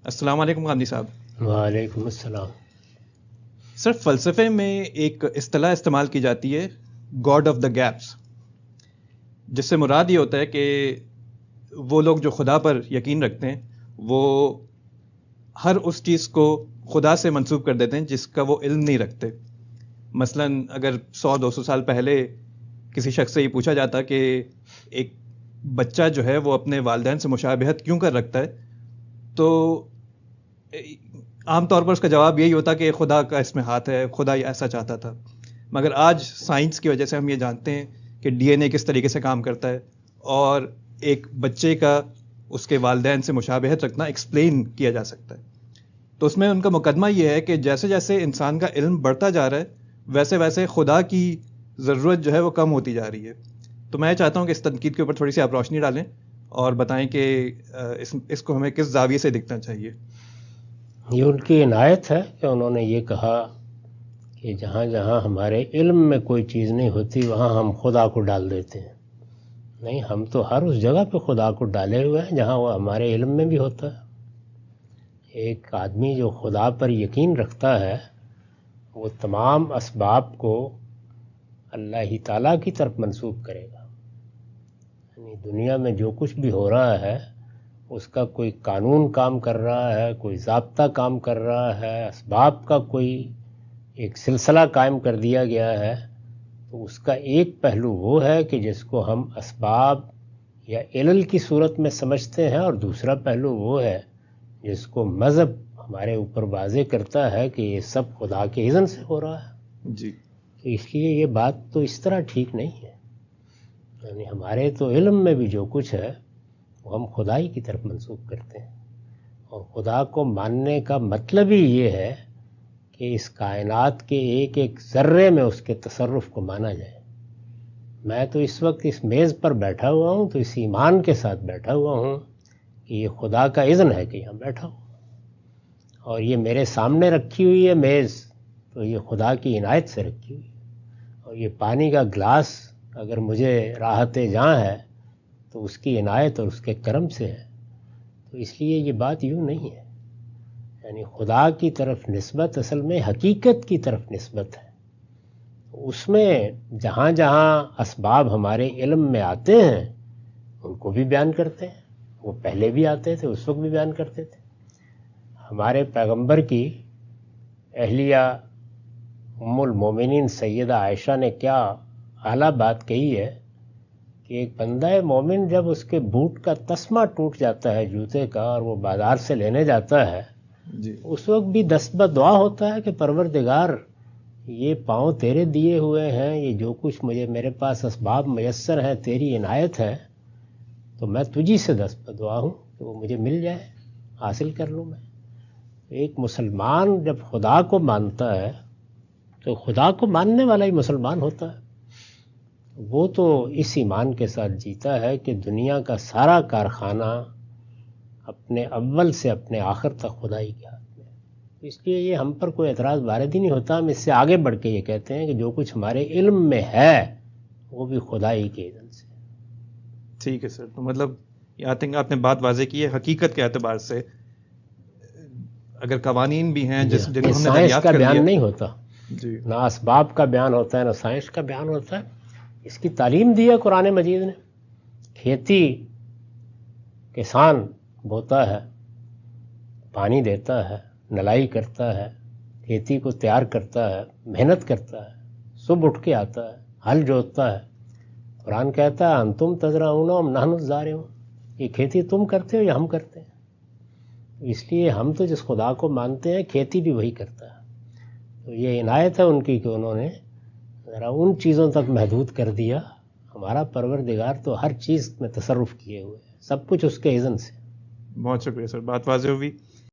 السلام علیکم غامدی صاحب۔ وعلیکم السلام۔ سر، فلسفے میں ایک اصطلاح استعمال کی جاتی ہے گاڈ آف دا گیپس، جس سے مراد یہ ہوتا ہے کہ وہ لوگ جو خدا پر یقین رکھتے ہیں وہ ہر اس چیز کو خدا سے منسوب کر دیتے ہیں جس کا وہ علم نہیں رکھتے۔ مثلا اگر 100-200 سال پہلے کسی شخص سے یہ پوچھا جاتا کہ ایک بچہ جو ہے وہ اپنے والدین سے مشابہت کیوں کر رکھتا ہے، تو عام طور پر اس کا جواب یہی ہوتا کہ خدا کا اس میں ہاتھ ہے، خدا ایسا چاہتا تھا۔ مگر آج سائنس کی وجہ سے ہم یہ جانتے ہیں کہ ڈی این اے کس طریقے سے کام کرتا ہے، اور ایک بچے کا اس کے والدین سے مشابہت رکھنا ایکسپلین کیا جا سکتا ہے۔ تو اس میں ان کا مقدمہ یہ ہے کہ جیسے جیسے انسان کا علم بڑھتا جا رہا ہے ویسے ویسے خدا کی ضرورت جو ہے وہ کم ہوتی جا رہی ہے۔ تو میں چاہتا ہوں کہ اس تنقید کے اوپر تھوڑی سی آپ روشنی ڈالیں اور بتائیں کہ اس کو ہمیں کس زاویے سے دیکھنا چاہیے۔ یہ ان کی عنایت ہے کہ انہوں نے یہ کہا کہ جہاں جہاں ہمارے علم میں کوئی چیز نہیں ہوتی وہاں ہم خدا کو ڈال دیتے ہیں۔ نہیں، ہم تو ہر اس جگہ پہ خدا کو ڈالے ہوئے ہیں جہاں وہ ہمارے علم میں بھی ہوتا ہے۔ ایک آدمی جو خدا پر یقین رکھتا ہے وہ تمام اسباب کو اللہ ہی تعالیٰ کی طرف منسوب کرے گا۔ یعنی دنیا میں جو کچھ بھی ہو رہا ہے اس کا کوئی قانون کام کر رہا ہے، کوئی ضابطہ کام کر رہا ہے، اسباب کا کوئی ایک سلسلہ قائم کر دیا گیا ہے، تو اس کا ایک پہلو وہ ہے کہ جس کو ہم اسباب یا علل کی صورت میں سمجھتے ہیں، اور دوسرا پہلو وہ ہے جس کو مذہب ہمارے اوپر واضح کرتا ہے کہ یہ سب خدا کے اذن سے ہو رہا ہے۔ جی، تو اس لیے یہ بات تو اس طرح ٹھیک نہیں ہے۔ یعنی ہمارے تو علم میں بھی جو کچھ ہے وہ ہم خدائی کی طرف منسوب کرتے ہیں، اور خدا کو ماننے کا مطلب ہی یہ ہے کہ اس کائنات کے ایک ایک ذرے میں اس کے تصرف کو مانا جائے۔ میں تو اس وقت اس میز پر بیٹھا ہوا ہوں تو اس ایمان کے ساتھ بیٹھا ہوا ہوں کہ یہ خدا کا اذن ہے کہ یہاں بیٹھا ہوں، اور یہ میرے سامنے رکھی ہوئی ہے میز تو یہ خدا کی عنایت سے رکھی ہوئی ہے، اور یہ پانی کا گلاس اگر مجھے راحت جاں ہے تو اس کی عنایت اور اس کے کرم سے ہے۔ تو اس لیے یہ بات یوں نہیں ہے۔ یعنی خدا کی طرف نسبت اصل میں حقیقت کی طرف نسبت ہے۔ اس میں جہاں جہاں اسباب ہمارے علم میں آتے ہیں ان کو بھی بیان کرتے ہیں، وہ پہلے بھی آتے تھے، اس وقت بھی بیان کرتے تھے۔ ہمارے پیغمبر کی اہلیہ ام المومنین سیدہ عائشہ نے کیا اعلیٰ بات کہی ہے کہ ایک بندہ مومن جب اس کے بوٹ کا تسمہ ٹوٹ جاتا ہے جوتے کا اور وہ بازار سے لینے جاتا ہے، جی، اس وقت بھی دست بدعا ہوتا ہے کہ پروردگار یہ پاؤں تیرے دیے ہوئے ہیں، یہ جو کچھ میرے پاس اسباب میسر ہیں تیری عنایت ہے، تو میں تجھی سے دست بدعا ہوں کہ وہ مجھے مل جائے، حاصل کر لوں میں۔ ایک مسلمان جب خدا کو مانتا ہے تو خدا کو ماننے والا ہی مسلمان ہوتا ہے۔ وہ تو اس ایمان کے ساتھ جیتا ہے کہ دنیا کا سارا کارخانہ اپنے اول سے اپنے آخر تک خدائی کے ہاتھ میں ہے۔ اس لیے یہ ہم پر کوئی اعتراض وارد ہی نہیں ہوتا۔ ہم اس سے آگے بڑھ کے یہ کہتے ہیں کہ جو کچھ ہمارے علم میں ہے وہ بھی خدائی کے اذن سے۔ ٹھیک ہے سر۔ تو مطلب آئی تھنک آپ نے بات واضح کی ہے، حقیقت کے اعتبار سے اگر قوانین بھی ہیں جن کو ہم نے سائنس دریافت کا کر بیان لیا، نہیں ہوتا، جی، نہ اسباب کا بیان ہوتا ہے نہ سائنس کا بیان ہوتا ہے۔ اس کی تعلیم دی ہے قرآن مجید نے۔ کھیتی کسان بوتا ہے، پانی دیتا ہے، نلائی کرتا ہے، کھیتی کو تیار کرتا ہے، محنت کرتا ہے، صبح اٹھ کے آتا ہے، ہل جوتتا ہے۔ قرآن کہتا ہے انتم تزرعون و نحن الزارعون، یہ کھیتی تم کرتے ہو یا ہم کرتے ہیں۔ اس لیے ہم تو جس خدا کو مانتے ہیں کھیتی بھی وہی کرتا ہے۔ تو یہ عنایت ہے ان کی کہ انہوں نے ذرا ان چیزوں تک محدود کر دیا۔ ہمارا پروردگار تو ہر چیز میں تصرف کیے ہوئے ہے، سب کچھ اس کے اذن سے۔ بہت شکریہ سر، بات واضح ہوئی۔